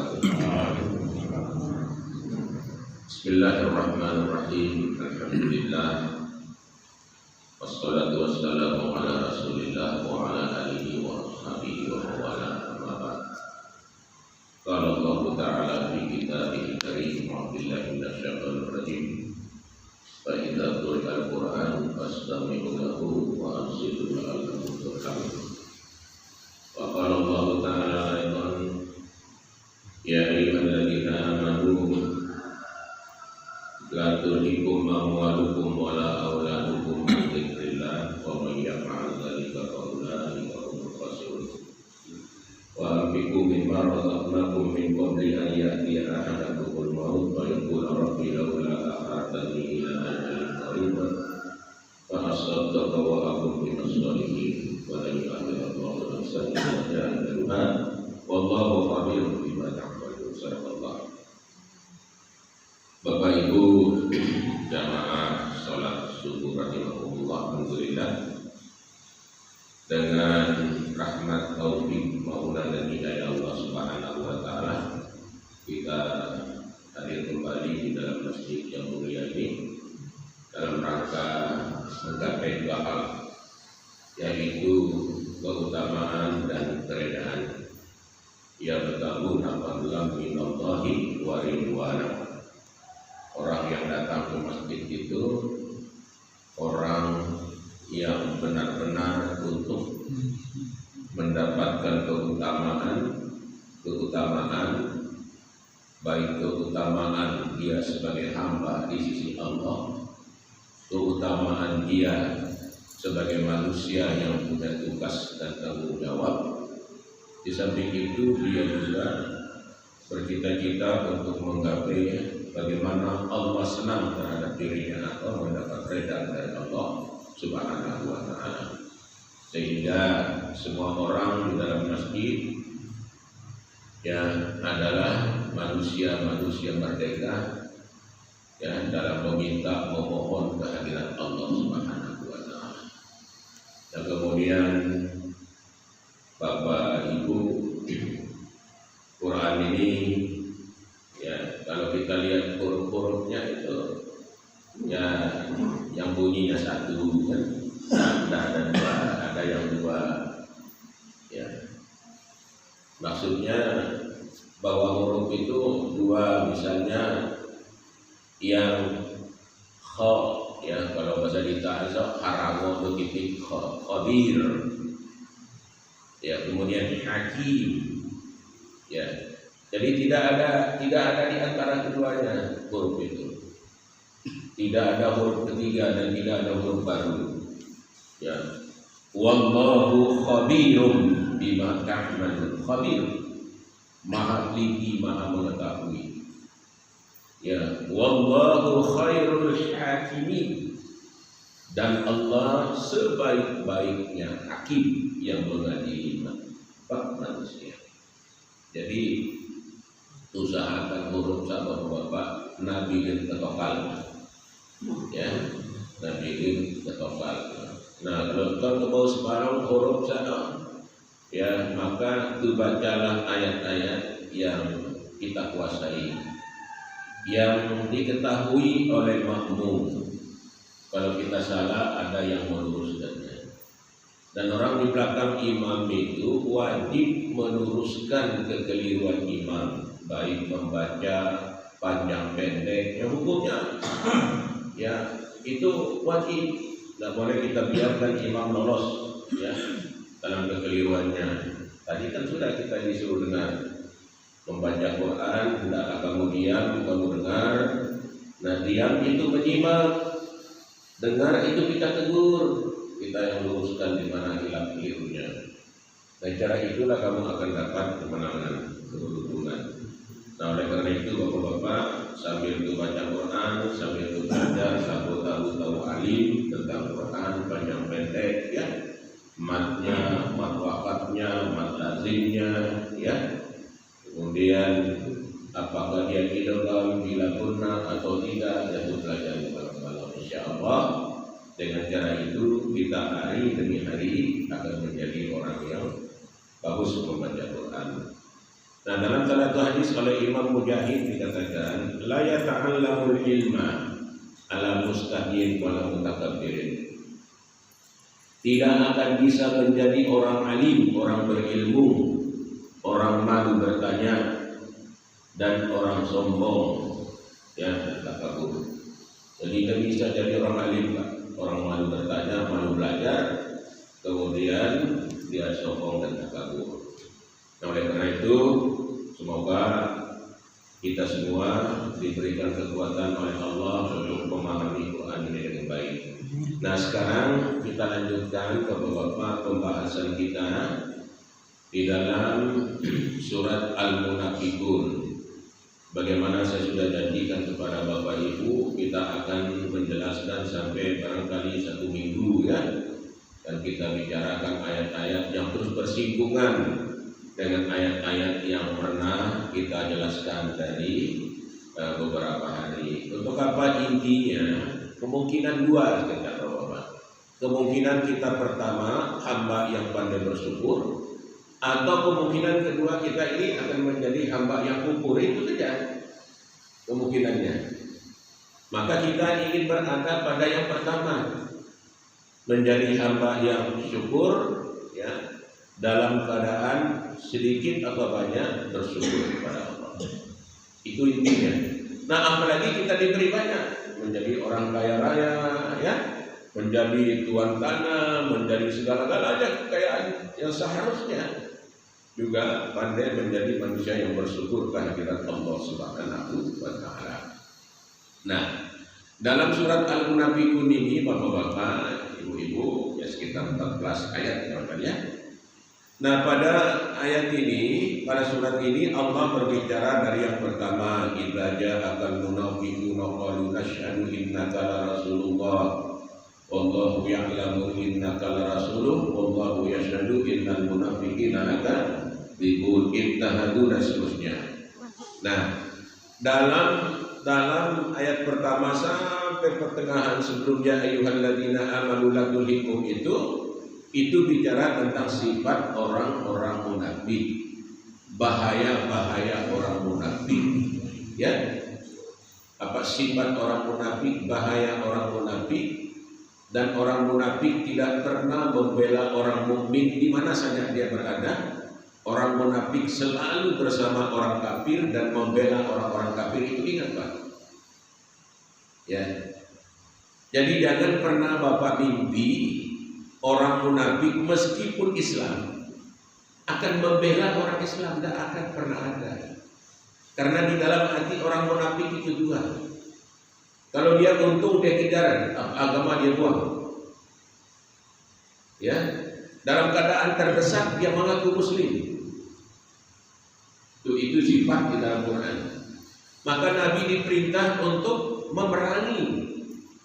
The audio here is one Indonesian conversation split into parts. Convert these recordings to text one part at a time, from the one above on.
wabarakatuh. Bismillahirrahmanirrahim. Alhamdulillah. Wassalatu wassalamu ala Rasulillah wa ala alihi wa ashabihi wa wala amma ba'd. Qala Allah Ta'ala fi kitabihil karim, a'udzubillahi minasyaitonir rajim. Fa idza quri'al Qur'an fastami'u lahu wa ansitu la'allakum turhamun. Wa qala Allah Ta'ala aidan, ya ayyuhalladzina amanu la tulhikum amwalukum wa la auladukum an dzikrillah wa may yaf'al dzalika fa ulaika humul khasirun. Wa anfiqu mimma razaqnakum min qabli an ya'tiya ahadakumul maut fa yaqula rabbi laula akhartani ila ajalin qarib fa asaddaqu wa akun minas shalihin wa la yu'akhiru Allahu nafsan idza ja'a ajaluha wallahu khabirun bima ta'malun. Sadaqallah. Bapak Ibu jamaah sholat subuh rahimahumullah, alhamdulillah, dengan rahmat taufik maula dan hidayah Allah Subhanahu wa taala kita hadir kembali di dalam masjid yang mulia ini dalam rangka menggapai dua hal, yaitu keutamaan dan keredaan yang bergabung apabila minallahi wa ridwana. Orang yang datang ke masjid itu orang yang benar-benar untuk mendapatkan keutamaan, baik keutamaan dia sebagai hamba di sisi Allah, keutamaan dia sebagai manusia yang punya tugas dan tanggung jawab. Di samping itu dia juga bercita-cita untuk menggapai bagaimana Allah senang terhadap dirinya atau mendapat redha dari Allah Subhanahu wa taala. Sehingga semua orang di dalam masjid yang adalah manusia-manusia merdeka yang dalam meminta memohon kehadiran Allah Subhanahu wa taala. Dan kemudian Bapak Ibu, Quran ini ya, kalau kita lihat huruf-hurufnya itu ya yang bunyinya satu kan, ada dua, ada yang dua ya. Maksudnya bahwa huruf itu dua, misalnya yang kha ya, kalau bahasa Dita haramu begitu khabir ya, kemudian hakim ya. Jadi tidak ada di antara keduanya huruf itu. Tidak ada huruf ketiga dan tidak ada huruf baru. Ya. Wallahu khabirum bima ta'malun. Khabir, maha teliti, maha mengetahui. Ya, wallahu khairul hakimin. Dan Allah sebaik-baiknya hakim yang mengadili manusia. Jadi usahakan huruf sama Bapak Nabi dan ketokal ya, Nabi dan ketokal. Nah, kalau ke bawah sekarang huruf sana ya, maka bacalah ayat-ayat yang kita kuasai, yang diketahui oleh makmum. Kalau kita salah ada yang meluruskannya. Dan orang di belakang imam itu wajib meluruskan kekeliruan imam, baik membaca panjang pendek, yang hukumnya ya itu wajib. Tidak boleh kita biarkan imam lolos ya dalam kekeliruannya. Tadi kan sudah kita disuruh dengar membaca Quran, hendaklah kamu diam, kamu dengar. Nah, diam itu menyimak, dengar itu kita tegur, kita yang luruskan di mana hilang kelirunya. Dan cara itulah kamu akan dapat kemenangan, keberuntungan. Nah, oleh karena itu Bapak-bapak sambil itu baca Quran, sambil itu belajar, sambil tahu alim tentang Quran panjang pendek ya, matnya, mat wakafnya, mat lazimnya ya. Kemudian apakah dia idgham bila kunna atau tidak, itu belajar kalau insyaallah. Dengan cara itu kita hari demi hari akan menjadi orang yang bagus membaca Quran. Nah, dalam salah satu hadis oleh Imam Mujahid dikatakan, la yata'allamul ilma ala mustahyin wala mutakabbirin. Tidak akan bisa menjadi orang alim, orang berilmu, orang malu bertanya, dan orang sombong, ya, dan takabur. Jadi tidak bisa jadi orang alim, Pak. Orang malu bertanya, malu belajar, kemudian dia sombong dan takabur. Nah, oleh karena itu, semoga kita semua diberikan kekuatan oleh Allah untuk memahami Quran ini dengan baik. Nah, sekarang kita lanjutkan ke beberapa pembahasan kita di dalam surat Al-Munafiqun. Bagaimana saya sudah janjikan kepada Bapak Ibu, kita akan menjelaskan sampai barangkali 1 minggu, ya. Dan kita bicarakan ayat-ayat yang terus bersinggungan dengan ayat-ayat yang pernah kita jelaskan dari beberapa hari. Untuk apa intinya? Kemungkinan 2 kata Bapak. Kemungkinan kita pertama hamba yang pandai bersyukur, atau kemungkinan kedua kita ini akan menjadi hamba yang kufur. Itu saja kemungkinannya. Maka kita ingin berada pada yang pertama, menjadi hamba yang syukur, ya, dalam keadaan sedikit atau banyak bersyukur kepada Allah. Itu intinya. Nah, apalagi kita diberi banyak, menjadi orang kaya raya, ya, menjadi tuan tanah, menjadi segala-galanya kekayaan yang seharusnya juga pandai menjadi manusia yang bersyukur kehadirat Allah Subhanahu wa taala. Nah, dalam surat Al-Munafiqun ini Bapak-bapak, Ibu-ibu, ya sekitar 14 ayat ya. Nah, pada ayat ini, pada surat ini Allah berbicara dari yang pertama, idza ja'akal munafiquna qalu nashhadu innaka la rasulullah wallahu ya'lamu innaka la rasuluh wallahu yashhadu innal munafiqina lakadzibun ittahadu dan seterusnya. Nah, dalam ayat pertama sampai pertengahan sebelumnya ayyuhalladzina amanu la tulhikum itu bicara tentang sifat orang-orang munafik, bahaya-bahaya orang munafik, ya. Apa sifat orang munafik, bahaya orang munafik, dan orang munafik tidak pernah membela orang mukmin di mana saja dia berada. Orang munafik selalu bersama orang kafir dan membela orang-orang kafir. Itu ingat, Pak. Ya. Jadi jangan pernah Bapak mimpi orang munafik meskipun Islam akan membela orang Islam, tidak akan pernah ada. Karena di dalam hati orang munafik itu 2. Kalau dia untung dia kejar, agama dia buang. Ya, dalam keadaan terdesak dia mengaku muslim. Itu sifat di dalam Quran. Maka Nabi diperintah untuk memerangi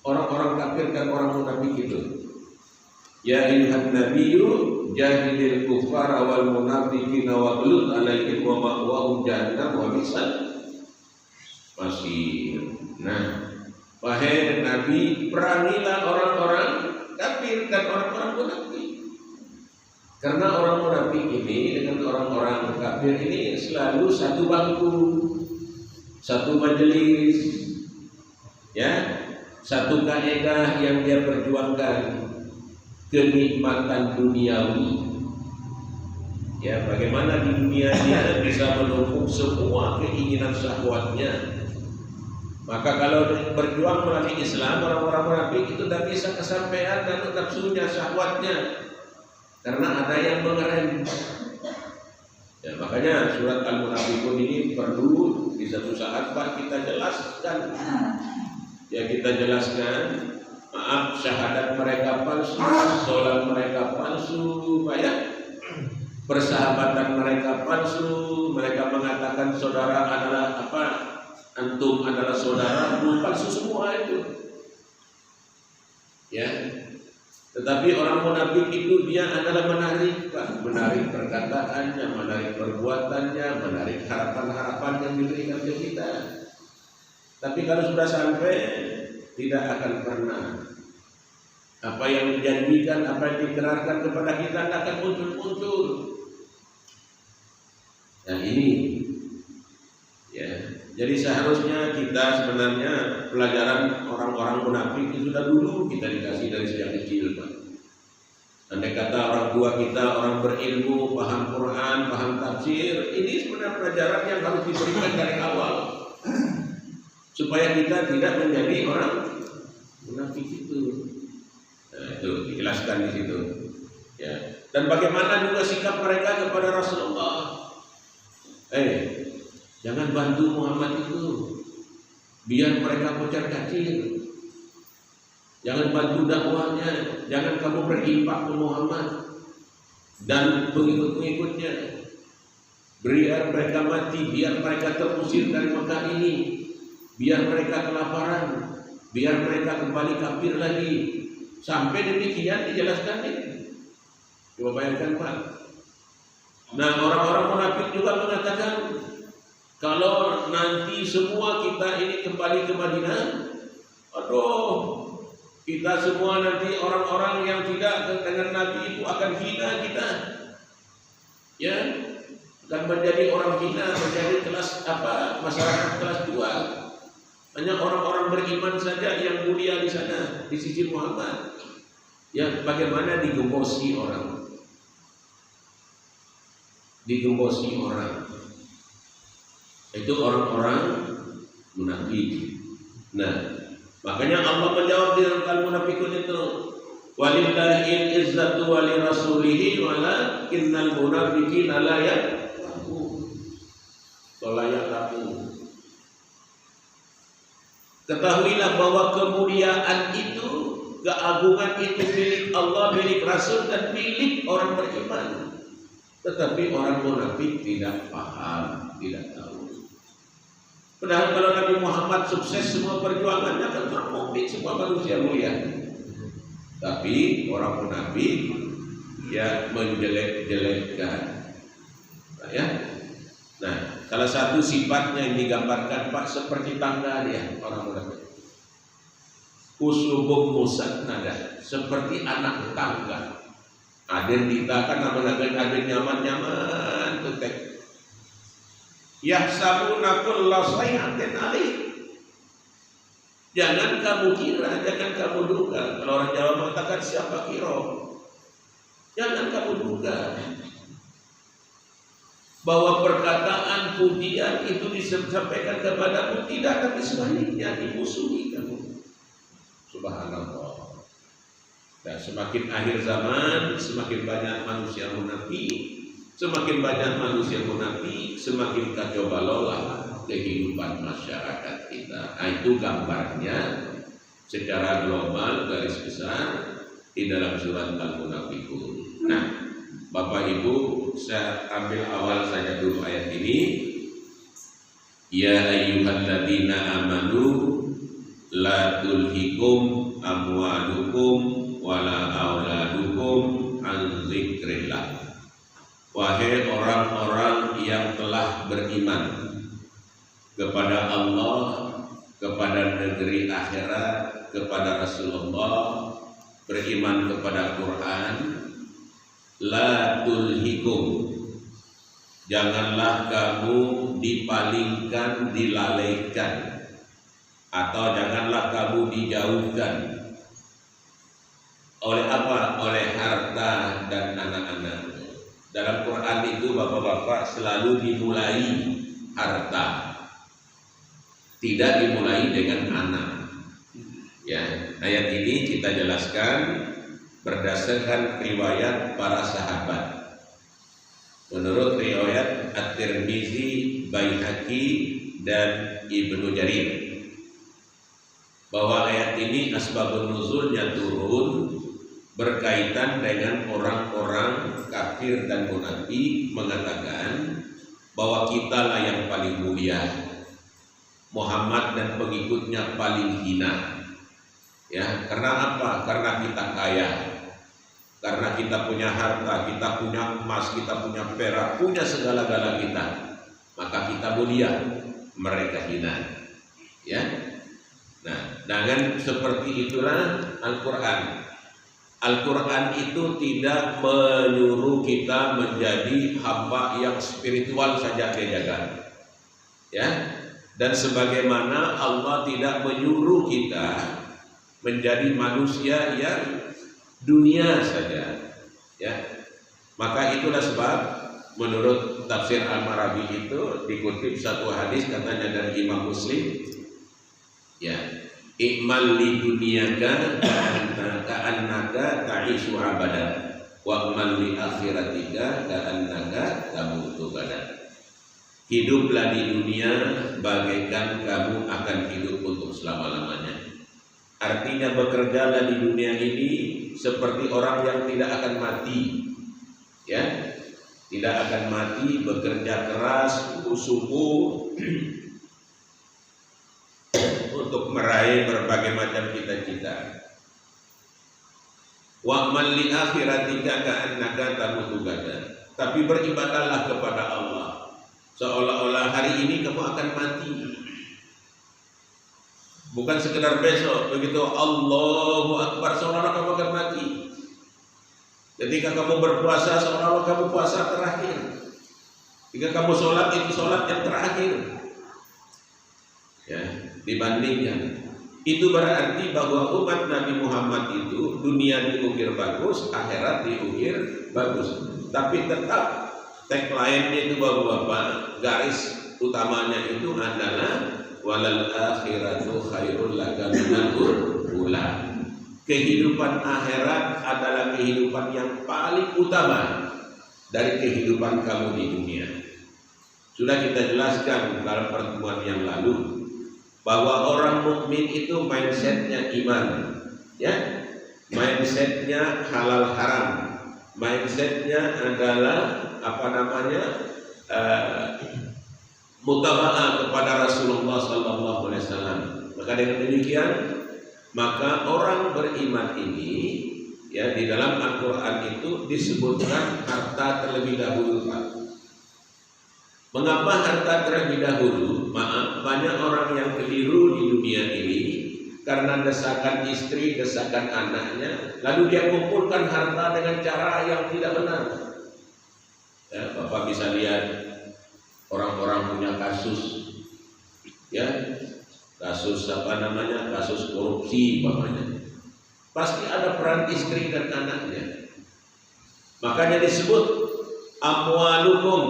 orang-orang kafir dan orang munafik itu. Ya ayyuhan nabiyyu jahidil kuffara wal munafiqina waghluz 'alaihim wa ma'wahum jahannam wa bi'sal masir. Nah, wahai Nabi, perangilah orang-orang kafir dan orang-orang munafik. Karena orang munafik ini dengan orang-orang kafir ini selalu satu bangku, satu majelis, ya, satu kaidah yang dia perjuangkan. Kenikmatan duniawi, ya, bagaimana di dunia dia bisa menumpuk semua keinginan syahwatnya. Maka kalau berjuang melalui Islam, orang-orang munafik itu tidak bisa kesampaian dan nafsunya, syahwatnya, karena ada yang mengerem. Ya, makanya surat Al-Munafiqun ini perlu di satu saat Pak kita jelaskan. Ya, kita jelaskan. Maaf, syahadat mereka palsu, sholat mereka palsu, banyak persahabatan mereka palsu. Mereka mengatakan saudara adalah apa, antum adalah saudara, palsu semua itu. Ya, tetapi orang munafik itu dia adalah menarik perkataannya, menarik perbuatannya, menarik harapan-harapan yang diberikan ke kita. Tapi kalau sudah sampai, tidak akan pernah apa yang dijanjikan, apa yang dikerarkan kepada kita tidak akan muncul. Nah ini ya. Jadi seharusnya kita sebenarnya pelajaran orang-orang munafik itu sudah dulu kita dikasih dari sejak kecil, Pak. Andai kata orang tua kita orang berilmu, paham Quran, paham tafsir, ini sebenarnya pelajaran yang harus diberikan dari awal supaya kita tidak menjadi orang munafik itu. Nah, itu dijelaskan di situ. Ya. Dan bagaimana juga sikap mereka kepada Rasulullah. Jangan bantu Muhammad itu, biar mereka kocar kacir. Jangan bantu dakwahnya, jangan kamu berimpak ke Muhammad dan pengikut-pengikutnya. Biar mereka mati, biar mereka terusir dari Mekah ini, biar mereka kelaparan, biar mereka kembali kafir lagi. Sampai demikian dijelaskan ini. Coba bayangkan, Pak. Nah, orang-orang munafik juga mengatakan, kalau nanti semua kita ini kembali ke Madinah, kita semua nanti orang-orang yang tidak dengan Nabi itu akan hina kita, ya, akan menjadi orang hina, menjadi kelas masyarakat kelas 2. Hanya orang-orang beriman saja yang mulia di sana di sisi Muhammad. Ya, bagaimana digembosi orang, itu orang-orang munafik. Nah, makanya Allah menjawab di dalam al-munafiqun itu, walillahil izzatu wa lirasulihi walakinnal munafiqina la ya'lamun. Ketahuilah bahwa kemuliaan itu, keagungan itu milik Allah, milik Rasul dan milik orang beriman. Tetapi orang munafik tidak paham, tidak tahu. Padahal kalau Nabi Muhammad sukses semua perjuangannya kan termukti semua manusia mulia. Tapi orang munafik ya menjelek-jelekkan. Nah, ya. Nah, salah satu sifatnya yang digambarkan, Pak, seperti tangga dia orang munafik. Usubum musannada, seperti anak tangga. Aden kita kan aden nyaman-nyaman tuh teh. Yahsabuna kulla sayhatin alih. Jangan kamu kira, jangan kamu duga. Kalau orang Jawa mengatakan siapa kira, jangan kamu duga bahwa perkataan pujian itu disampaikan kepadamu, tidak, tapi sebaliknya dimusuhi kamu. Subhanallah. Dan semakin akhir zaman, semakin banyak manusia munafik. Semakin banyak manusia munafik, semakin kacau balau kehidupan masyarakat kita. Nah, itu gambarnya secara global garis besar di dalam surat Al-Munafiqun. Nah, Bapak Ibu, saya ambil awal saja dulu ayat ini. Ya ayyuhalladzina amanu la tulhikum amwalukum wala auladukum an dzikrillah. Wahai orang-orang yang telah beriman kepada Allah, kepada negeri akhirat, kepada Rasulullah, beriman kepada Quran, la tulhikum, janganlah kamu dipalingkan, dilalaikan, atau janganlah kamu dijauhkan oleh apa? Oleh harta dan anak-anak. Dalam Quran itu bapak-bapak selalu dimulai harta, tidak dimulai dengan anak. Ya, ayat ini kita jelaskan berdasarkan riwayat para sahabat. Menurut riwayat At-Tirmizi, Baihaqi dan Ibnu Jarir, bahwa ayat ini asbabun nuzulnya turun berkaitan dengan orang-orang kafir dan munafik mengatakan bahwa kitalah yang paling mulia, Muhammad dan pengikutnya paling hina. Ya, karena apa? Karena kita kaya, karena kita punya harta, kita punya emas, kita punya perak, punya segala-gala kita, maka kita mulia, mereka hina. Ya. Nah, dengan seperti itulah Al-Quran Al-Quran itu tidak menyuruh kita menjadi hamba yang spiritual saja dia jaga, ya. Dan sebagaimana Allah tidak menyuruh kita menjadi manusia yang dunia saja, ya. Maka itulah sebab menurut tafsir Al-Marabi itu dikutip satu hadis katanya dari Imam Muslim, ya. Ikmal li dunyaka ka'annaka ta'ishu abadan wa amal li akhiratika ka'annaka tamutu badan. Hiduplah di dunia bagaikan kamu akan hidup untuk selama-lamanya. Artinya bekerjalah di dunia ini seperti orang yang tidak akan mati, ya. Tidak akan mati, bekerja keras, sungguh-sungguh untuk meraih berbagai macam cita-cita. Wa man li akhiratika ka'annaka tamutu gadan. Tapi beribadahlah kepada Allah seolah-olah hari ini kamu akan mati. Bukan sekedar besok, begitu Allahu Akbar seolah-olah kamu akan mati. Ketika kamu berpuasa seolah-olah kamu puasa terakhir. Jika kamu sholat itu sholat yang terakhir, ya. Dibandingkan itu berarti bahwa umat Nabi Muhammad itu dunia diukir bagus, akhirat diukir bagus. Tapi tetap tagline-nya itu bapak-bapak, garis utamanya itu adalah walal akhiratu khairul laka minal ula. Kehidupan akhirat adalah kehidupan yang paling utama dari kehidupan kamu di dunia. Sudah kita jelaskan dalam pertemuan yang lalu bahwa orang mukmin itu mindsetnya iman, ya, mindsetnya halal haram, mindsetnya adalah mutaba'ah kepada Rasulullah Sallallahu Alaihi Wasallam. Maka dengan demikian, maka orang beriman ini, ya, di dalam Al-Quran itu disebutkan harta terlebih dahulu, Pak. Mengapa harta terlebih dahulu? Maaf, banyak orang yang keliru di dunia ini karena desakan istri, desakan anaknya, lalu dia kumpulkan harta dengan cara yang tidak benar. Ya, Bapak bisa lihat orang-orang punya kasus, ya, kasus kasus korupsi, umpamanya. Pasti ada peran istri dan anaknya. Makanya disebut amwalukum,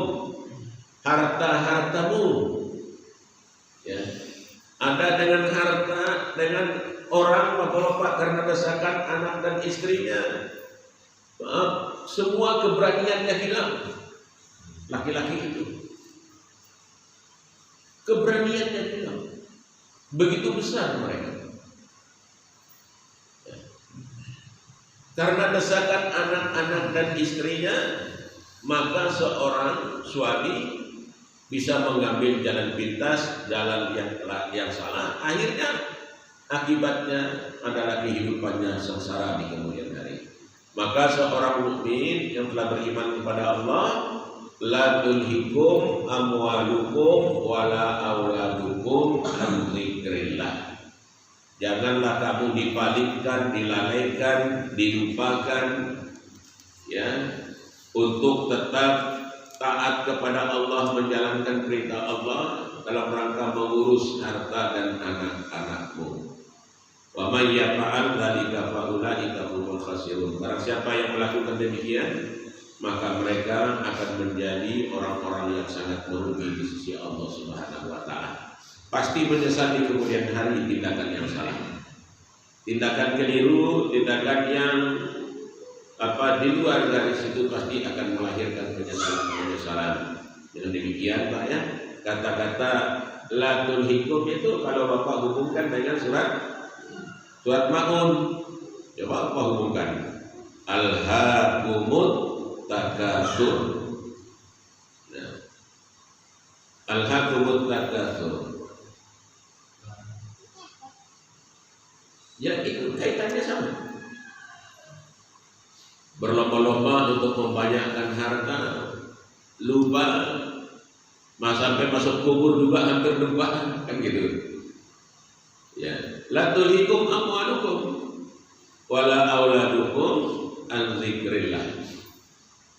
harta-hartamu, ya. Ada dengan harta, dengan orang bapak-bapak karena desakan anak dan istrinya, maaf, semua keberaniannya hilang. Laki-laki itu keberaniannya hilang. Begitu besar mereka, ya. Karena desakan anak-anak dan istrinya, maka seorang suami bisa mengambil jalan pintas, jalan yang salah. Akhirnya akibatnya adalah kehidupannya sengsara di kemudian hari. Maka seorang mukmin yang telah beriman kepada Allah, la tulhikum amwalukum wala auladukum an dzikrillah. Janganlah kamu dipalingkan, dilalaikan, dilupakan, ya, untuk tetap taat kepada Allah, menjalankan perintah Allah dalam rangka mengurus harta dan anak-anakmu. Wa may yaf'al dzalika fa ulaika humul khasirun. Barang siapa yang melakukan demikian, maka mereka akan menjadi orang-orang yang sangat merugi di sisi Allah Subhanahu wa taala. Pasti menyesal di kemudian hari tindakan yang salah. Tindakan keliru, tindakan yang di luar garis itu pasti akan melahirkan penyesalan. Dengan demikian, Pak, ya, kata-kata la tulhikum itu kalau Bapak hubungkan dengan surat Maun, coba Bapak hubungkan alhaakumut takatsur. Nah, alhaakumut takatsur, ya, itu kaitannya sama. Berlomba-lomba untuk membanyakkan harta, lupa, sampai masuk kubur juga hampir lupa, kan gitu. Ya, la tulhikum amwalukum. wala auladukum an dzikrillah.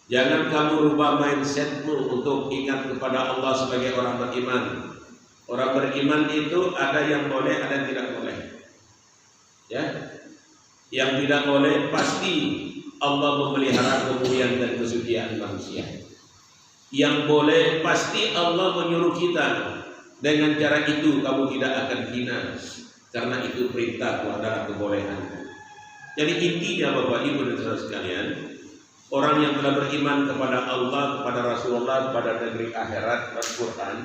Jangan kamu rubah mindsetmu untuk ingat kepada Allah sebagai orang beriman. Orang beriman itu ada yang boleh, ada yang tidak boleh. Ya, yang tidak boleh pasti Allah memelihara kemuliaan dan kesucian manusia. Yang boleh pasti Allah menyuruh kita dengan cara itu kamu tidak akan hina, karena itu perintahku adalah kebolehan. Jadi intinya Bapak Ibu dan saudara sekalian, orang yang telah beriman kepada Allah, kepada Rasulullah, kepada negeri akhirat dan Quran,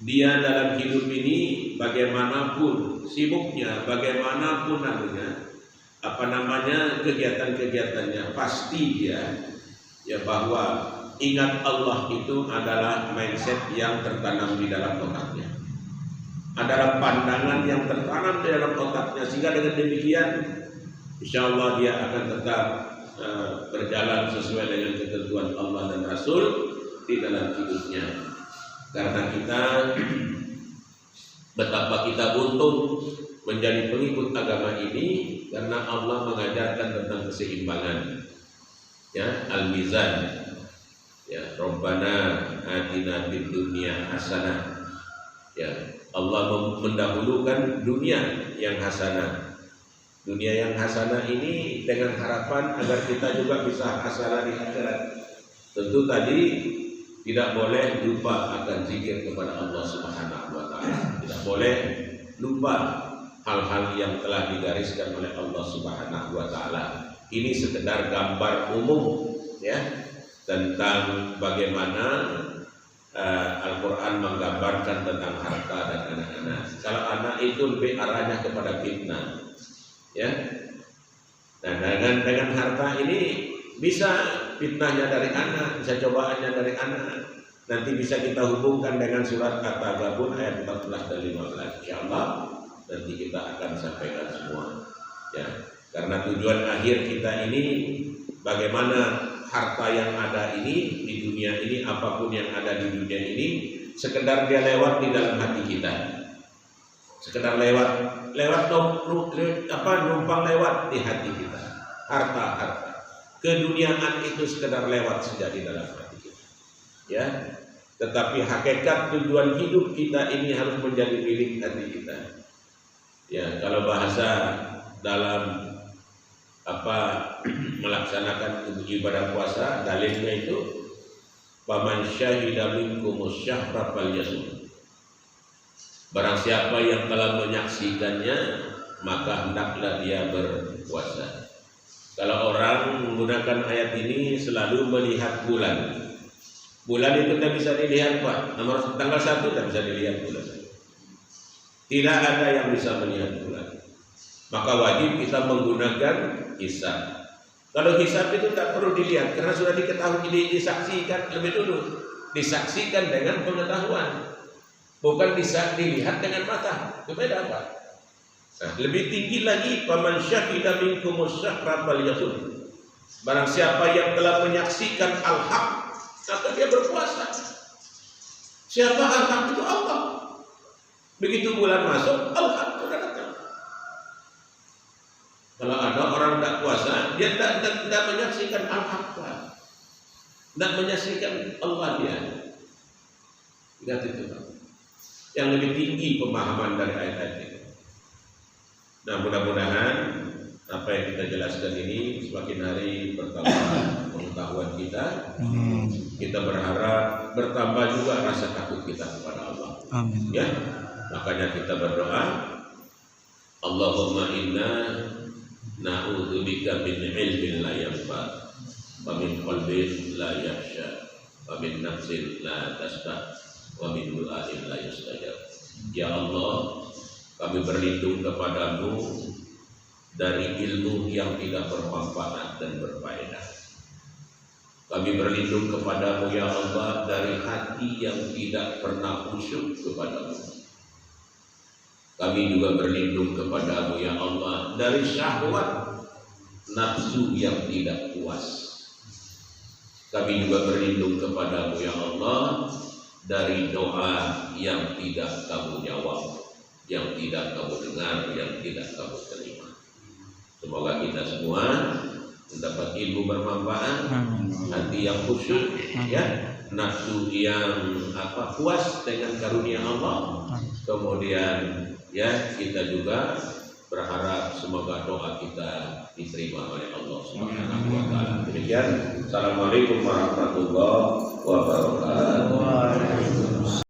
dia dalam hidup ini bagaimanapun sibuknya, bagaimanapun kegiatan-kegiatannya, pasti dia ya bahwa ingat Allah itu adalah mindset yang tertanam di dalam otaknya, adalah pandangan yang tertanam di dalam otaknya, sehingga dengan demikian insya Allah dia akan tetap berjalan sesuai dengan ketentuan Allah dan Rasul di dalam hidupnya. Karena kita betapa kita untung menjadi pengikut agama ini, karena Allah mengajarkan tentang keseimbangan, ya, al-mizan, ya, Rabbana atina fid dunya hasanah, ya, Allah mendahulukan dunia yang hasanah. Dunia yang hasanah ini dengan harapan agar kita juga bisa hasanah di akhirat. Tentu tadi tidak boleh lupa akan zikir kepada Allah Subhanahu wa taala. Tidak boleh lupa hal-hal yang telah digariskan oleh Allah Subhanahu wa taala. Ini sekedar gambar umum ya tentang bagaimana Al-Qur'an menggambarkan tentang harta dan anak-anak. Kalau anak itu lebih arahnya kepada fitnah. Ya. Nah, dengan harta ini bisa fitnahnya dari anak, bisa cobaannya dari anak. Nanti bisa kita hubungkan dengan surat At-Taghabun ayat 14 dan 15. Insyaallah nanti kita akan sampaikan semua. Ya, karena tujuan akhir kita ini bagaimana harta yang ada ini di dunia ini, apapun yang ada di dunia ini, sekedar dia lewat di dalam hati kita. Sekedar lewat numpang lewat di hati kita. Harta keduniaan itu sekedar lewat saja di dalam hati kita. Ya, tetapi hakikat tujuan hidup kita ini harus menjadi milik hati kita. Ya, kalau bahasa dalam melaksanakan ibadah puasa, dalilnya itu faman syahida minkumus syahra falyasum. Barang siapa yang telah menyaksikannya, maka hendaklah dia berpuasa. Kalau orang menggunakan ayat ini selalu melihat bulan. Bulan itu tidak bisa dilihat, Pak. Nomor tanggal 1 tidak bisa dilihat bulan. Tidak ada yang bisa melihat bulan. Maka wajib kita menggunakan hisab. Kalau hisab itu tak perlu dilihat karena sudah diketahui, disaksikan lebih dulu. Disaksikan dengan pengetahuan. Bukan bisa dilihat dengan mata. Itu beda, Pak. Nah, lebih tinggi lagi faman syahida minkumus syahra falyasum. Barang siapa yang telah menyaksikan al-haq, maka dia berpuasa. Siapa al-haq itu? Allah. Begitu bulan masuk, al-haq sudah datang. Kalau ada orang tidak puasa, dia tidak menyaksikan al-haq, tidak menyaksikan Allah dia. Lihat itu, Pak. Yang lebih tinggi pemahaman dari ayat-ayat ini. Nah, mudah-mudahan apa yang kita jelaskan ini semakin hari bertambah pengetahuan kita. Kita berharap bertambah juga rasa takut kita kepada Allah. Amin. Ya, makanya kita berdoa, Allahumma inna na'udzubika min ilmin la yanfa, wa min qalbin la yakhsha, wa min nafsin la tasbah, wa min du'ain la yustajab. Ya Allah, kami berlindung kepadamu dari ilmu yang tidak bermanfaat dan berfaedah. Kami berlindung kepadamu ya Allah dari hati yang tidak pernah khusyuk kepadamu. Kami juga berlindung kepadamu ya Allah dari syahwat nafsu yang tidak puas. Kami juga berlindung kepadamu ya Allah dari doa yang tidak kamu jawab, yang tidak kamu dengar, yang tidak kamu terima. Semoga kita semua mendapat ilmu bermanfaat, hati yang khusyuk, ya, nafsu yang puas dengan karunia Allah. Kemudian ya kita juga berharap semoga doa kita diterima oleh Allah Subhanahu wa taala. Demikian. Assalamualaikum warahmatullahi wabarakatuh.